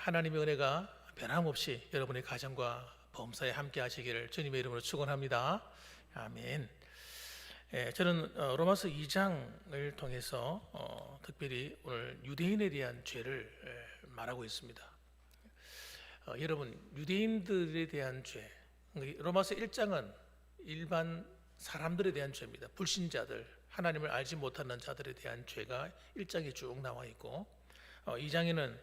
하나님의 은혜가 변함없이 여러분의 가정과 범사에 함께 하시기를 주님의 이름으로 축원합니다. 아멘. 저는 로마서 2장을 통해서 특별히 오늘 유대인에 대한 죄를 말하고 있습니다. 여러분, 유대인들에 대한 죄, 로마서 1장은 일반 사람들에 대한 죄입니다. 불신자들, 하나님을 알지 못하는 자들에 대한 죄가 1장에 쭉 나와 있고, 2장에는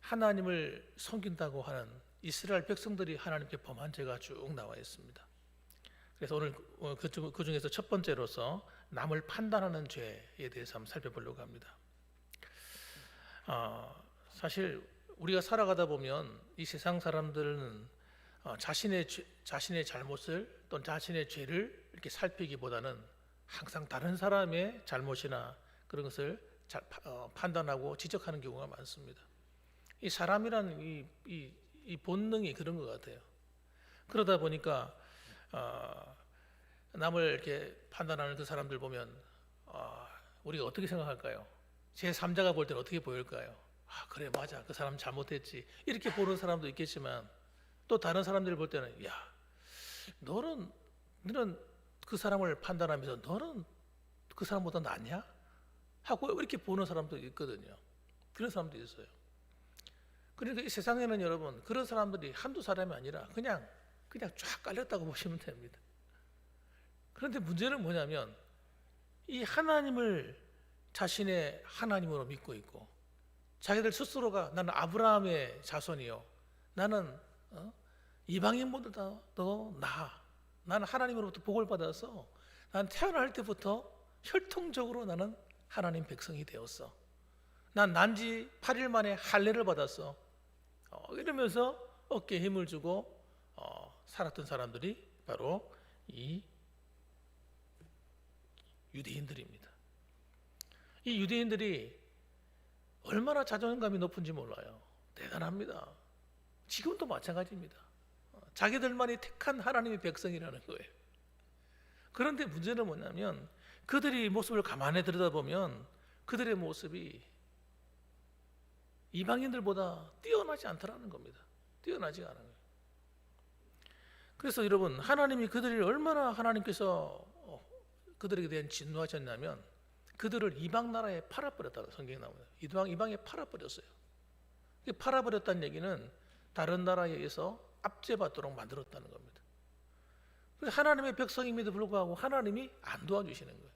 하나님을 섬긴다고 하는 이스라엘 백성들이 하나님께 범한 죄가 쭉 나와 있습니다. 그래서 오늘 그 중에서 첫 번째로서 남을 판단하는 죄에 대해서 한번 살펴보려고 합니다. 사실 우리가 살아가다 보면 이 세상 사람들은 자신의 잘못을 또는 자신의 죄를 이렇게 살피기보다는 항상 다른 사람의 잘못이나 그런 것을 판단하고 지적하는 경우가 많습니다. 이 사람이라는 이 본능이 그런 것 같아요. 그러다 보니까 남을 이렇게 판단하는 그 사람들 보면 우리가 어떻게 생각할까요? 제3자가 볼 때는 어떻게 보일까요? 그래, 맞아, 그 사람 잘못했지, 이렇게 보는 사람도 있겠지만, 또 다른 사람들이 볼 때는 야, 너는 그 사람을 판단하면서 너는 그 사람보다 낫냐? 하고 이렇게 보는 사람도 있거든요. 그런 사람도 있어요. 그러니까 이 세상에는 여러분, 그런 사람들이 한두 사람이 아니라 그냥 쫙 깔렸다고 보시면 됩니다. 그런데 문제는 뭐냐면, 이 하나님을 자신의 하나님으로 믿고 있고, 자기들 스스로가 나는 아브라함의 자손이요, 나는 이방인보다 더 나아, 나는 하나님으로부터 복을 받아서 난 태어날 때부터 혈통적으로 나는 하나님 백성이 되었어, 난 난지 8일 만에 할례를 받았어, 이러면서 어깨에 힘을 주고 살았던 사람들이 바로 이 유대인들입니다. 이 유대인들이 얼마나 자존감이 높은지 몰라요. 대단합니다. 지금도 마찬가지입니다. 자기들만이 택한 하나님의 백성이라는 거예요. 그런데 문제는 뭐냐면, 그들이 모습을 가만히 들여다보면 그들의 모습이 이방인들보다 뛰어나지 않더라는 겁니다. 뛰어나지 않아요. 그래서 여러분, 하나님이 그들을 얼마나 하나님께서 그들에게 대한 진노하셨냐면, 그들을 이방 나라에 팔아버렸다고 성경에 나옵니다. 이방에 팔아버렸어요. 팔아버렸다는 얘기는 다른 나라에 의해서 압제받도록 만들었다는 겁니다. 그래서 하나님의 백성임에도 불구하고 하나님이 안 도와주시는 거예요.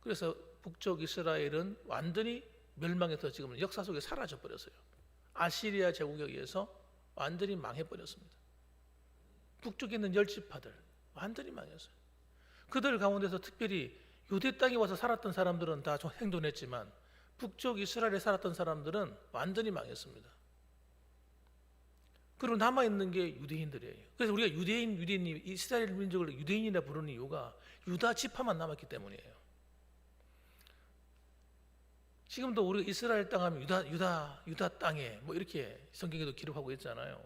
그래서 북쪽 이스라엘은 완전히 멸망해서 지금 역사 속에 사라져 버렸어요. 아시리아 제국에 의해서 완전히 망해버렸습니다. 북쪽에 있는 10지파들 완전히 망했어요. 그들 가운데서 특별히 유대 땅에 와서 살았던 사람들은 다 좀 생존했지만, 북쪽 이스라엘에 살았던 사람들은 완전히 망했습니다. 그리고 남아있는 게 유대인들이에요. 그래서 우리가 유대인이 이스라엘 민족을 유대인이라 부르는 이유가 유다 지파만 남았기 때문이에요. 지금도 우리가 이스라엘 땅 하면 유다 땅에 뭐 이렇게 성경에도 기록하고 있잖아요.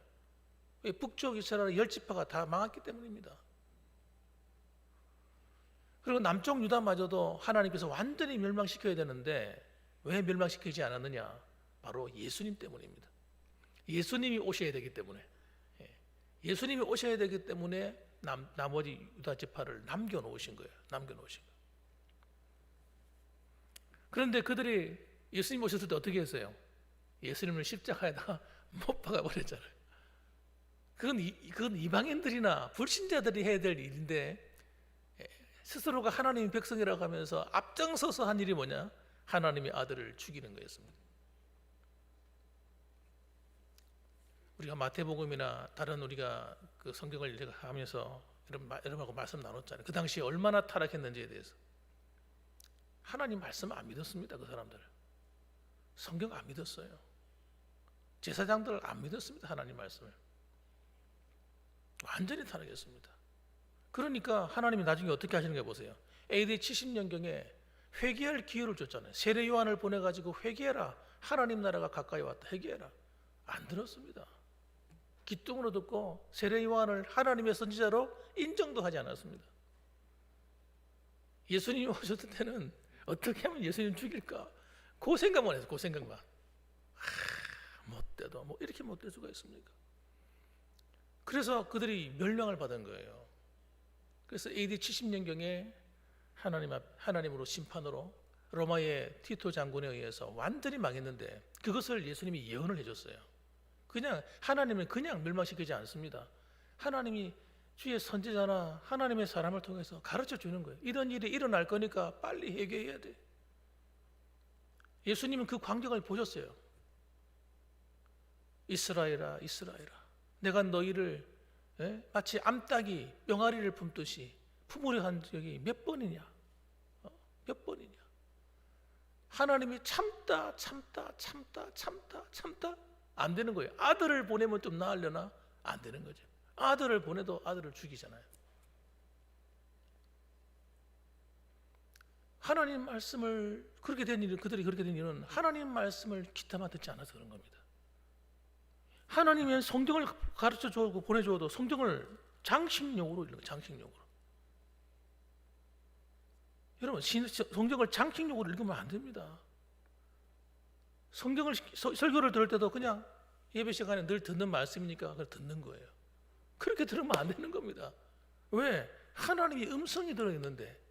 북쪽 이스라엘 10지파가 다 망했기 때문입니다. 그리고 남쪽 유다마저도 하나님께서 완전히 멸망시켜야 되는데 왜 멸망시키지 않았느냐? 바로 예수님 때문입니다. 예수님이 오셔야 되기 때문에, 예수님이 오셔야 되기 때문에 나머지 유다 지파를 남겨놓으신 거예요. 그런데 그들이 예수님 오셨을 때 어떻게 했어요? 예수님을 십자가에다가 못 박아버렸잖아요. 그건 이방인들이나 불신자들이 해야 될 일인데, 스스로가 하나님의 백성이라고 하면서 앞장서서 한 일이 뭐냐? 하나님의 아들을 죽이는 거였습니다. 우리가 마태복음이나 다른 우리가 그 성경을 하면서 여러분하고 말씀 나눴잖아요. 그 당시에 얼마나 타락했는지에 대해서. 하나님 말씀 안 믿었습니다. 그 사람들 성경 안 믿었어요. 제사장들 안 믿었습니다. 하나님 말씀을 완전히 타락했습니다. 그러니까 하나님이 나중에 어떻게 하시는 거 보세요. AD 70년경에 회개할 기회를 줬잖아요. 세례 요한을 보내가지고 회개해라, 하나님 나라가 가까이 왔다, 회개해라. 안 들었습니다. 기뚱으로 듣고 세례 요한을 하나님의 선지자로 인정도 하지 않았습니다. 예수님이 오셨을 때는 어떻게 하면 예수님 죽일까? 그 생각만 했어요. 그 생각만. 하는데도 뭐 이렇게 못될 수가 있습니까? 그래서 그들이 멸망을 받은 거예요. 그래서 AD 70년경에 하나님으로 심판으로 로마의 티토 장군에 의해서 완전히 망했는데 그것을 예수님이 예언을 해줬어요. 그냥 하나님은 그냥 멸망시키지 않습니다. 하나님이 주의 선지자나 하나님의 사람을 통해서 가르쳐 주는 거예요. 이런 일이 일어날 거니까 빨리 해결해야 돼. 예수님은 그 광경을 보셨어요. 이스라엘아, 이스라엘아, 내가 너희를 마치 암탉이 병아리를 품듯이 품으려 한 적이 몇 번이냐? 몇 번이냐? 하나님이 참다 안 되는 거예요. 아들을 보내면 좀 나으려나? 안 되는 거죠. 아들을 보내도 아들을 죽이잖아요. 하나님 말씀을 그렇게 된 일은, 그들이 그렇게 된 일은 하나님 말씀을 귀담아 듣지 않아서 그런 겁니다. 하나님은 성경을 가르쳐 주고 보내주어도 성경을 장식용으로 읽는 거예요. 장식용으로. 여러분, 성경을 장식용으로 읽으면 안 됩니다. 성경을 설교를 들을 때도 그냥 예배 시간에 늘 듣는 말씀이니까 그걸 듣는 거예요. 그렇게 들으면 안 되는 겁니다. 왜? 하나님의 음성이 들어있는데,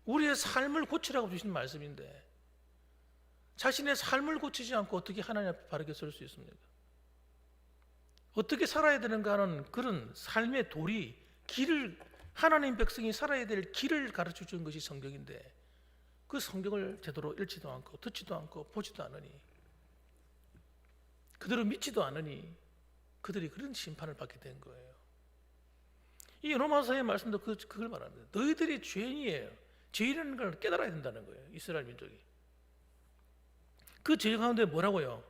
우리의 삶을 고치라고 주신 말씀인데 자신의 삶을 고치지 않고 어떻게 하나님 앞에 바르게 설 수 있습니까? 어떻게 살아야 되는가 하는 그런 삶의 도리, 길을, 하나님 백성이 살아야 될 길을 가르쳐 주는 것이 성경인데 그 성경을 제대로 읽지도 않고 듣지도 않고 보지도 않으니, 그대로 믿지도 않으니 그들이 그런 심판을 받게 된 거예요. 이 로마서의 말씀도 그걸 말합니다. 너희들이 죄인이에요. 죄인이라는 걸 깨달아야 된다는 거예요. 이스라엘 민족이. 그 죄 가운데 뭐라고요?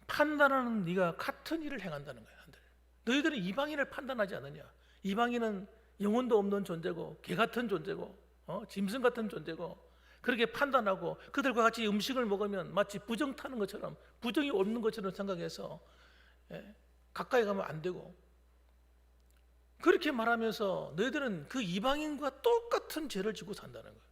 판단하는 네가 같은 일을 행한다는 거예요. 너희들은 이방인을 판단하지 않느냐? 이방인은 영혼도 없는 존재고 개 같은 존재고 짐승 같은 존재고 그렇게 판단하고 그들과 같이 음식을 먹으면 마치 부정 타는 것처럼, 부정이 없는 것처럼 생각해서 가까이 가면 안 되고, 그렇게 말하면서 너희들은 그 이방인과 똑같은 죄를 지고 산다는 거예요.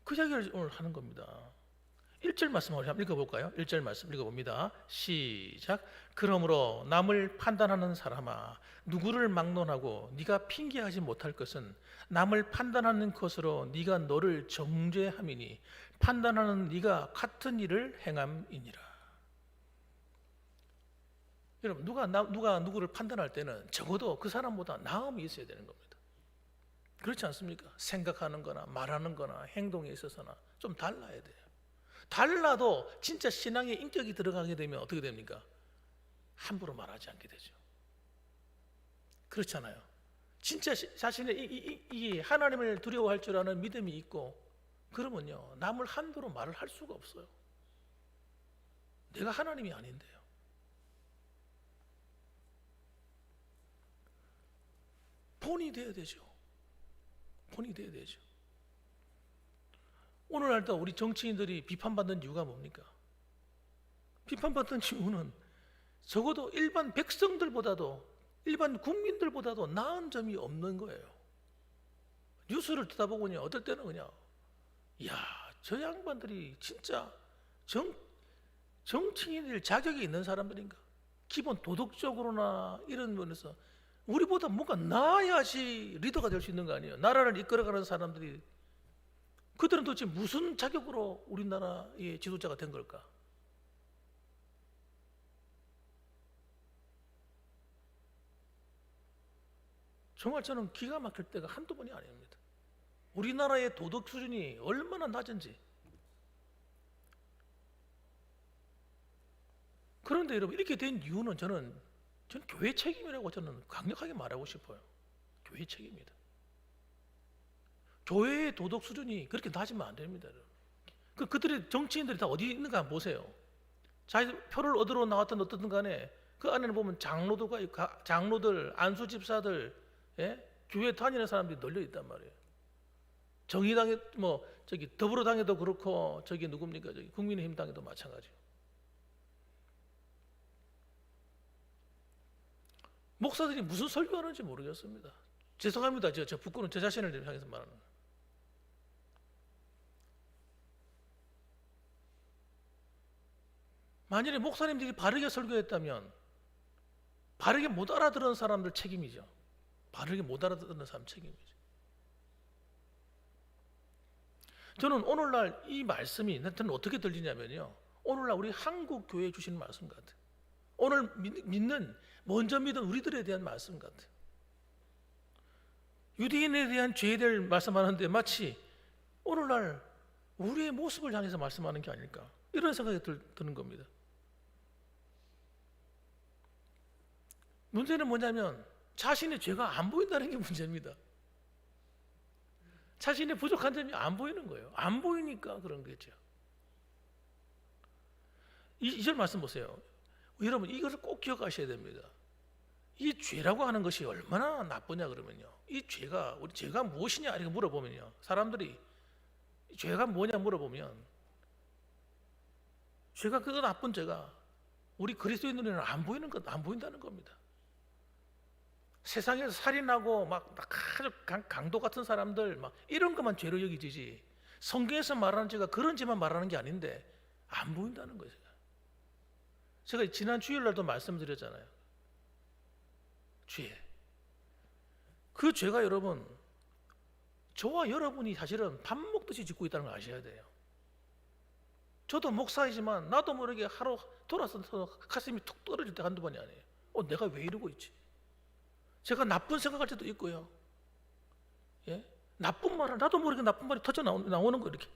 그 이야기를 오늘 하는 겁니다. 1절 말씀 한번 읽어볼까요? 1절 말씀 읽어봅니다. 시작. 그러므로 남을 판단하는 사람아, 누구를 막론하고 네가 핑계하지 못할 것은 남을 판단하는 것으로 네가 너를 정죄함이니 판단하는 네가 같은 일을 행함이니라. 여러분, 누가 누구를 판단할 때는 적어도 그 사람보다 나음이 있어야 되는 겁니다. 그렇지 않습니까? 생각하는 거나 말하는 거나 행동에 있어서나 좀 달라야 돼요. 달라도 진짜 신앙의 인격이 들어가게 되면 어떻게 됩니까? 함부로 말하지 않게 되죠. 그렇잖아요. 진짜 자신의 이 하나님을 두려워할 줄 아는 믿음이 있고, 그러면요 남을 함부로 말을 할 수가 없어요. 내가 하나님이 아닌데요. 본이 돼야 되죠. 본이 돼야 되죠. 오늘날도 우리 정치인들이 비판받는 이유가 뭡니까? 비판받는 이유는 적어도 일반 백성들보다도, 일반 국민들보다도 나은 점이 없는 거예요. 뉴스를 듣다 보니 어떨 때는 그냥 저 양반들이 진짜 정치인일 자격이 있는 사람들인가? 기본 도덕적으로나 이런 면에서 우리보다 뭔가 나아야지 리더가 될 수 있는 거 아니에요? 나라를 이끌어가는 사람들이, 그들은 도대체 무슨 자격으로 우리나라의 지도자가 된 걸까? 정말 저는 기가 막힐 때가 한두 번이 아닙니다. 우리나라의 도덕 수준이 얼마나 낮은지. 그런데 여러분, 이렇게 된 이유는 저는 교회 책임이라고 저는 강력하게 말하고 싶어요. 교회 책임입니다. 교회의 도덕 수준이 그렇게 낮으면 안 됩니다. 그들의 정치인들이 다 어디 있는가 한번 보세요. 자기 표를 얻으러 나왔든 어떻든 간에 그 안에는 보면 장로들, 안수 집사들, 교회 다니는 사람들이 널려 있단 말이에요. 정의당에 더불어당에도 그렇고 누굽니까? 국민의힘 당에도 마찬가지예요. 목사들이 무슨 설교하는지 모르겠습니다. 죄송합니다. 저 부끄러운 제 자신을 향해서 말하는 거예요. 만일에 목사님들이 바르게 설교했다면 바르게 못 알아들은 사람들 책임이죠. 바르게 못 알아듣는 사람 책임이죠. 저는 오늘날 이 말씀이 저는 어떻게 들리냐면요, 오늘날 우리 한국 교회에 주시는 말씀 같아요. 오늘 먼저 믿은 우리들에 대한 말씀 같아요. 유대인에 대한 죄에 대해 말씀하는데 마치 오늘날 우리의 모습을 향해서 말씀하는 게 아닐까, 이런 생각이 드는 겁니다. 문제는 뭐냐면 자신의 죄가 안 보인다는 게 문제입니다. 자신의 부족한 점이 안 보이는 거예요. 안 보이니까 그런 거죠. 이 절 말씀 보세요. 여러분, 이것을 꼭 기억하셔야 됩니다. 이 죄라고 하는 것이 얼마나 나쁘냐 그러면요, 이 죄가, 우리 죄가 무엇이냐 이렇게 물어보면요, 사람들이 죄가 뭐냐 물어보면 죄가, 그 나쁜 죄가 우리 그리스도인 눈에는 안 보인다는 겁니다. 세상에서 살인하고 막 아주 강도 같은 사람들 막 이런 것만 죄로 여기지지, 성경에서 말하는 죄가 그런 죄만 말하는 게 아닌데 안 보인다는 거예요. 제가 지난 주일날도 말씀드렸잖아요. 죄. 그 죄가 여러분, 저와 여러분이 사실은 밥 먹듯이 짓고 있다는 걸 아셔야 돼요. 저도 목사이지만 나도 모르게 하루 돌아서서 가슴이 툭 떨어질 때 한두 번이 아니에요. 내가 왜 이러고 있지? 제가 나쁜 생각할 때도 있고요. 예? 나쁜 말을, 나도 모르게 나쁜 말이 터져 나오는 거예요, 이렇게.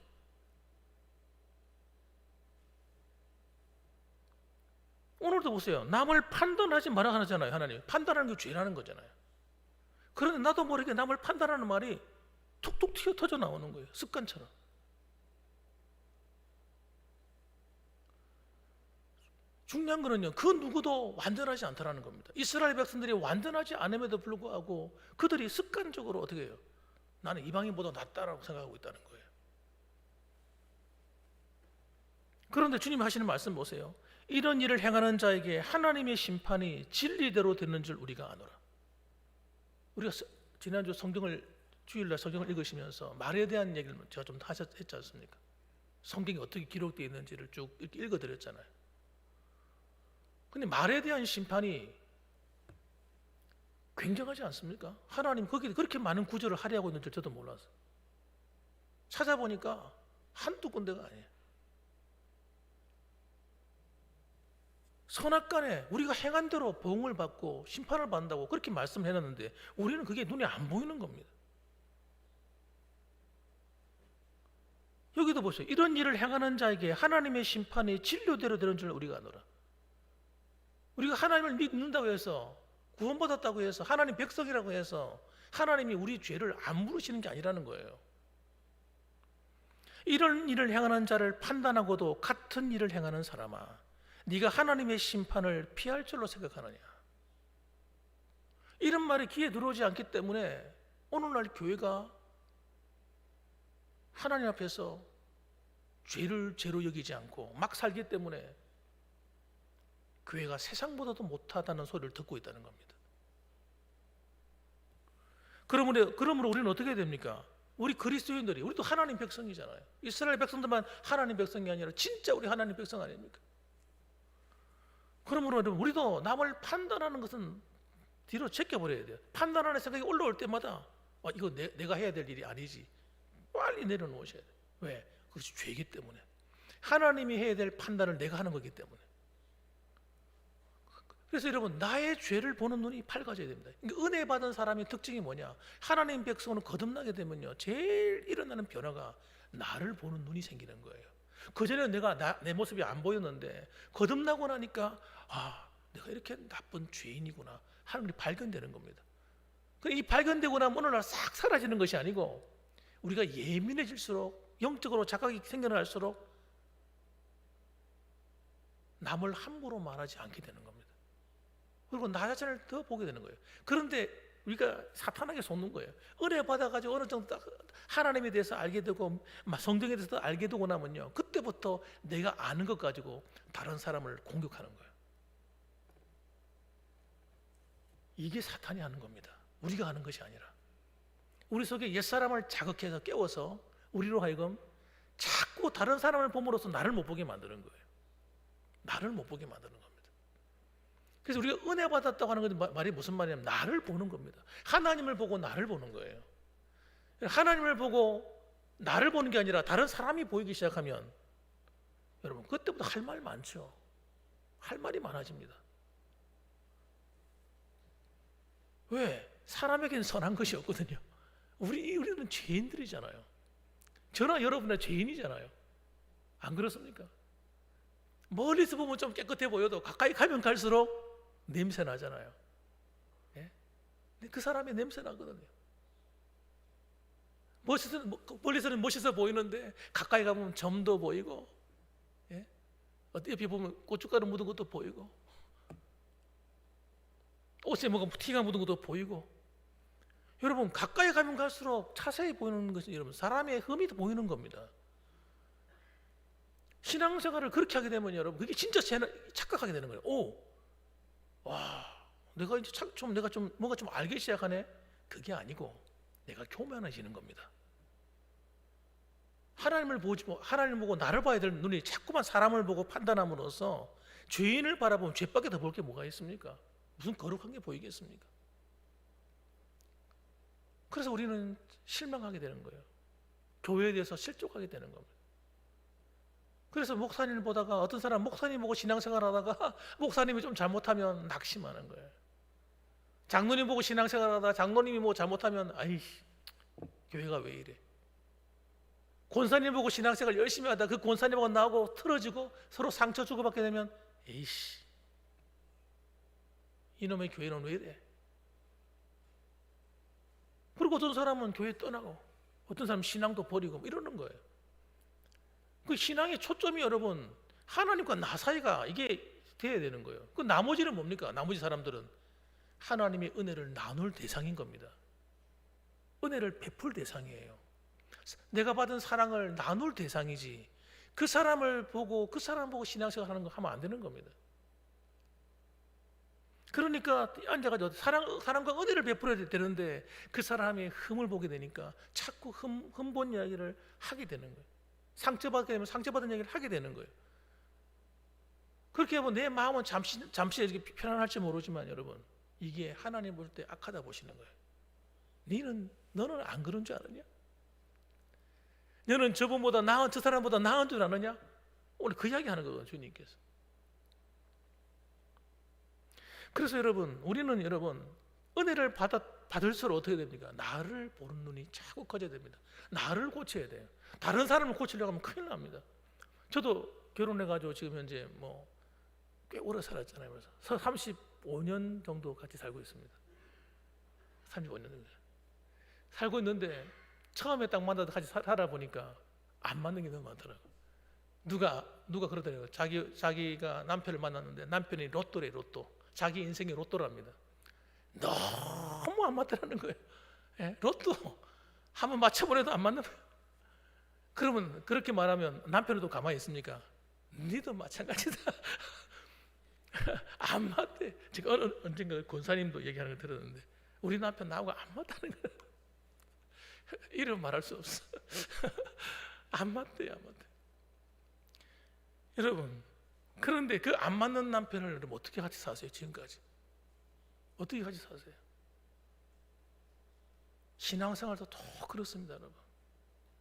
오늘도 보세요. 남을 판단하지 말아 하잖아요, 하나님. 판단하는 게 죄라는 거잖아요. 그런데 나도 모르게 남을 판단하는 말이 툭툭 튀어 터져 나오는 거예요, 습관처럼. 중요한 거는요, 그 누구도 완전하지 않다라는 겁니다. 이스라엘 백성들이 완전하지 않음에도 불구하고 그들이 습관적으로 어떻게 해요? 나는 이방인보다 낫다라고 생각하고 있다는 거예요. 그런데 주님 하시는 말씀 보세요. 이런 일을 행하는 자에게 하나님의 심판이 진리대로 되는 줄 우리가 아노라. 우리가 지난주 주일날 성경을 읽으시면서 말에 대한 얘기를 제가 좀 했지 않습니까? 성경이 어떻게 기록되어 있는지를 쭉 이렇게 읽어드렸잖아요. 근데 말에 대한 심판이 굉장하지 않습니까? 하나님 거기에 그렇게 많은 구절을 할애하고 있는 줄 저도 몰랐어요. 찾아보니까 한두 군데가 아니에요. 선악간에 우리가 행한 대로 보응을 받고 심판을 받는다고 그렇게 말씀을 해놨는데 우리는 그게 눈에 안 보이는 겁니다. 여기도 보세요. 이런 일을 행하는 자에게 하나님의 심판이 진료대로 되는 줄 우리가 아노라. 우리가 하나님을 믿는다고 해서, 구원받았다고 해서, 하나님 백성이라고 해서 하나님이 우리 죄를 안 물으시는 게 아니라는 거예요. 이런 일을 행하는 자를 판단하고도 같은 일을 행하는 사람아, 네가 하나님의 심판을 피할 줄로 생각하느냐. 이런 말이 귀에 들어오지 않기 때문에 오늘날 교회가 하나님 앞에서 죄를 죄로 여기지 않고 막 살기 때문에 교회가 세상보다도 못하다는 소리를 듣고 있다는 겁니다. 그러므로 우리는 어떻게 됩니까? 우리 그리스도인들이, 우리도 하나님 백성이잖아요. 이스라엘 백성들만 하나님 백성이 아니라 진짜 우리 하나님 백성 아닙니까? 그러므로 우리도 남을 판단하는 것은 뒤로 제껴버려야 돼요. 판단하는 생각이 올라올 때마다 이거 내가 해야 될 일이 아니지, 빨리 내려놓으셔야 돼요. 왜? 그것이 죄이기 때문에. 하나님이 해야 될 판단을 내가 하는 거기 때문에. 그래서 여러분, 나의 죄를 보는 눈이 밝아져야 됩니다. 그러니까 은혜 받은 사람의 특징이 뭐냐? 하나님 백성은 거듭나게 되면요, 제일 일어나는 변화가 나를 보는 눈이 생기는 거예요. 그전에는 내 모습이 안 보였는데 거듭나고 나니까 내가 이렇게 나쁜 죄인이구나 하는 게 발견되는 겁니다. 이 발견되고 나면 어느 날 싹 사라지는 것이 아니고 우리가 예민해질수록, 영적으로 자각이 생겨날수록 남을 함부로 말하지 않게 되는 겁니다. 그리고 나 자신을 더 보게 되는 거예요. 그런데 우리가 사탄에게 속는 거예요. 은혜 받아가지고 어느 정도 하나님에 대해서 알게 되고 성경에 대해서 알게 되고 나면요, 그때부터 내가 아는 것 가지고 다른 사람을 공격하는 거예요. 이게 사탄이 하는 겁니다. 우리가 하는 것이 아니라. 우리 속에 옛사람을 자극해서 깨워서 우리로 하여금 자꾸 다른 사람을 봄으로써 나를 못 보게 만드는 거예요. 나를 못 보게 만드는 겁니다. 그래서 우리가 은혜 받았다고 하는 건 말이 무슨 말이냐면 나를 보는 겁니다. 하나님을 보고 나를 보는 거예요. 하나님을 보고 나를 보는 게 아니라 다른 사람이 보이기 시작하면 여러분 그때부터 할 말 많죠. 할 말이 많아집니다. 왜? 사람에게는 선한 것이 없거든요. 우리는 죄인들이잖아요. 저나 여러분은 죄인이잖아요. 안 그렇습니까? 멀리서 보면 좀 깨끗해 보여도 가까이 가면 갈수록 냄새 나잖아요. 예? 그 사람의 냄새 나거든요. 멀리서는 멋있어 보이는데 가까이 가면 점도 보이고, 예? 옆에 보면 고춧가루 묻은 것도 보이고, 옷에 뭐가 티가 묻은 것도 보이고. 여러분 가까이 가면 갈수록 자세히 보이는 것은 여러분 사람의 흠이 보이는 겁니다. 신앙생활을 그렇게 하게 되면 여러분 그게 진짜 착각하게 되는 거예요. 와, 내가 이제 내가 좀 뭔가 좀 알기 시작하네. 그게 아니고 내가 교만해지는 겁니다. 하나님을 보고 나를 봐야 될 눈이 자꾸만 사람을 보고 판단함으로써 죄인을 바라보면 죄밖에 더 볼 게 뭐가 있습니까? 무슨 거룩한 게 보이겠습니까? 그래서 우리는 실망하게 되는 거예요. 교회에 대해서 실족하게 되는 겁니다. 그래서 목사님을 보다가 어떤 사람 목사님 보고 신앙생활 하다가 목사님이 좀 잘못하면 낙심하는 거예요. 장로님 보고 신앙생활 하다가 장로님이 뭐 잘못하면 아이씨 교회가 왜 이래. 권사님 보고 신앙생활 열심히 하다가 그 권사님하고 나하고 틀어지고 서로 상처 주고받게 되면 에이씨 이놈의 교회는 왜 이래. 그리고 어떤 사람은 교회 떠나고 어떤 사람은 신앙도 버리고 이러는 거예요. 그 신앙의 초점이 여러분 하나님과 나 사이가 이게 돼야 되는 거예요. 그 나머지는 뭡니까? 나머지 사람들은 하나님의 은혜를 나눌 대상인 겁니다. 은혜를 베풀 대상이에요. 내가 받은 사랑을 나눌 대상이지 그 사람을 보고 신앙생활 하는 거 하면 안 되는 겁니다. 그러니까 앉아가지고 사람과 은혜를 베풀어야 되는데 그 사람의 흠을 보게 되니까 자꾸 흠본 이야기를 하게 되는 거예요. 상처받게 되면 상처받은 얘기를 하게 되는 거예요. 그렇게 하면 내 마음은 잠시 이렇게 편안할지 모르지만 여러분 이게 하나님 볼 때 악하다 보시는 거예요. 너는 안 그런 줄 아느냐? 너는 저 사람보다 나은 줄 아느냐? 오늘 그 이야기 하는 거거든요, 주님께서. 그래서 우리는 은혜를 받을수록 어떻게 됩니까? 나를 보는 눈이 자꾸 커져야 됩니다. 나를 고쳐야 돼요. 다른 사람을 고치려고 하면 큰일 납니다. 저도 결혼해가지고 지금 현재 꽤 오래 살았잖아요. 그래서 35년 정도 같이 살고 있습니다. 35년 정도 살고 있는데 처음에 딱 만나서 같이 살아보니까 안 맞는 게 너무 많더라고요. 누가 그러더라고요. 자기가 남편을 만났는데 남편이 로또래, 로또. 자기 인생이 로또랍니다. 너무 안 맞더라는 거예요. 예? 로또 한번 맞춰보려도 안 맞는 거예요. 그러면 그렇게 말하면 남편도 가만히 있습니까? 니도 마찬가지다. 안 맞대. 제가 언젠가 권사님도 얘기하는 걸 들었는데 우리 남편 나하고 안 맞다는 거예요. 이름 말할 수 없어. 안 맞대요, 안 맞대. 여러분, 그런데 그 안 맞는 남편을 여러분 어떻게 같이 사세요? 지금까지 어떻게 같이 사세요? 신앙생활도 더 그렇습니다, 여러분.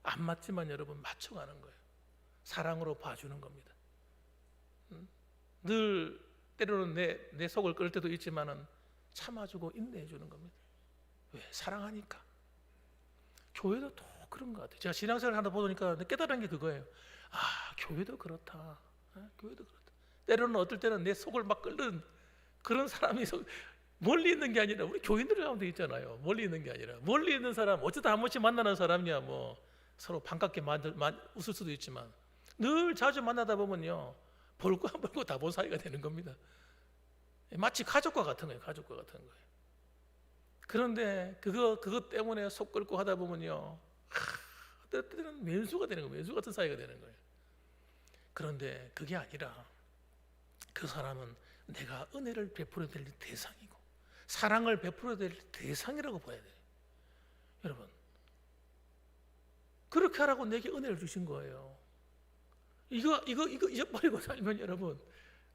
안 맞지만 여러분 맞춰가는 거예요. 사랑으로 봐주는 겁니다. 늘 때로는 내 속을 끓을 때도 있지만은 참아주고 인내해주는 겁니다. 왜? 사랑하니까. 교회도 더 그런 것 같아요. 제가 신앙생활 하다 보니까 깨달은 게 그거예요. 아, 교회도 그렇다. 교회도 그렇다. 때로는 어떨 때는 내 속을 막 끓는 그런 사람이 멀리 있는 게 아니라 우리 교인들 가운데 있잖아요. 멀리 있는 게 아니라 멀리 있는 사람 어쩌다 한 번씩 만나는 사람이야 서로 반갑게 웃을 수도 있지만 늘 자주 만나다 보면요 볼 거 안 볼 거 다 본 사이가 되는 겁니다. 마치 가족과 같은 거예요. 가족과 같은 거예요. 그런데 그것 때문에 속 끓고 하다 보면요 때때는 왼수가 되는 거예요. 왼수 같은 사이가 되는 거예요. 그런데 그게 아니라 그 사람은 내가 은혜를 베풀어야 될 대상이고 사랑을 베풀어야 될 대상이라고 봐야 돼요. 여러분 그렇게 하라고 내게 은혜를 주신 거예요. 이거 잊어버리고 살면 여러분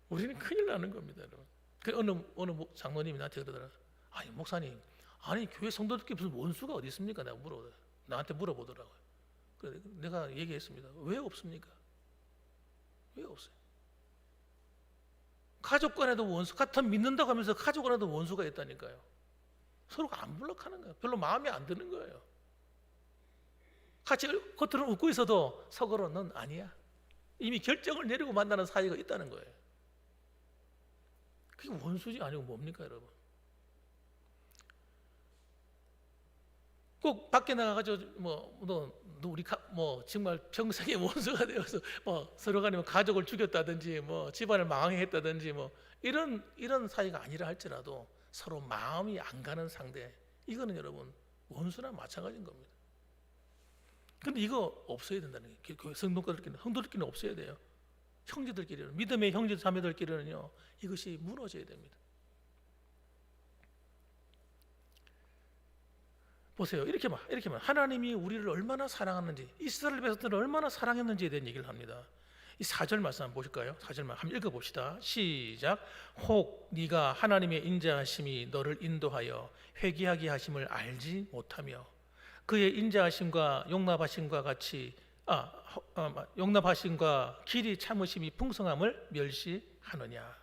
우리는 큰일 나는 겁니다, 여러분. 그 어느 장로님이 나한테 그러더라. 아니 목사님, 아니 교회 성도들끼리 무슨 원수가 어디 있습니까? 내가 나한테 물어보더라고요. 그래 내가 얘기했습니다. 왜 없습니까? 왜 없어요? 가족 간에도 원수, 같은 믿는다고 하면서 가족 간에도 원수가 있다니까요. 서로가 안 불락하는 거예요. 별로 마음에 안 드는 거예요. 같이 겉으로 웃고 있어도 속으로 넌 아니야. 이미 결정을 내리고 만나는 사이가 있다는 거예요. 그게 원수지 아니고 뭡니까, 여러분? 꼭 밖에 나가가지고 우리 정말 평생의 원수가 되어서 서로 간에 가족을 죽였다든지 집안을 망하게 했다든지 이런 사이가 아니라 할지라도 서로 마음이 안 가는 상대, 이거는 여러분 원수나 마찬가지인 겁니다. 근데 이거 없어야 된다는 게 교회 성도들끼리는 없어야 돼요. 형제들끼리는, 믿음의 형제 자매들끼리는요, 이것이 무너져야 됩니다. 보세요. 이렇게 하나님이 우리를 얼마나 사랑하는지, 이스라엘 백성들을 얼마나 사랑했는지에 대한 얘기를 합니다. 이 4절 말씀 한번 보실까요? 4절만 한번 읽어봅시다. 시작. 혹 네가 하나님의 인자하심이 너를 인도하여 회개하게 하심을 알지 못하며 그의 인자하심과 용납하심과 같이 용납하심과 길이 참으심이 풍성함을 멸시하느냐.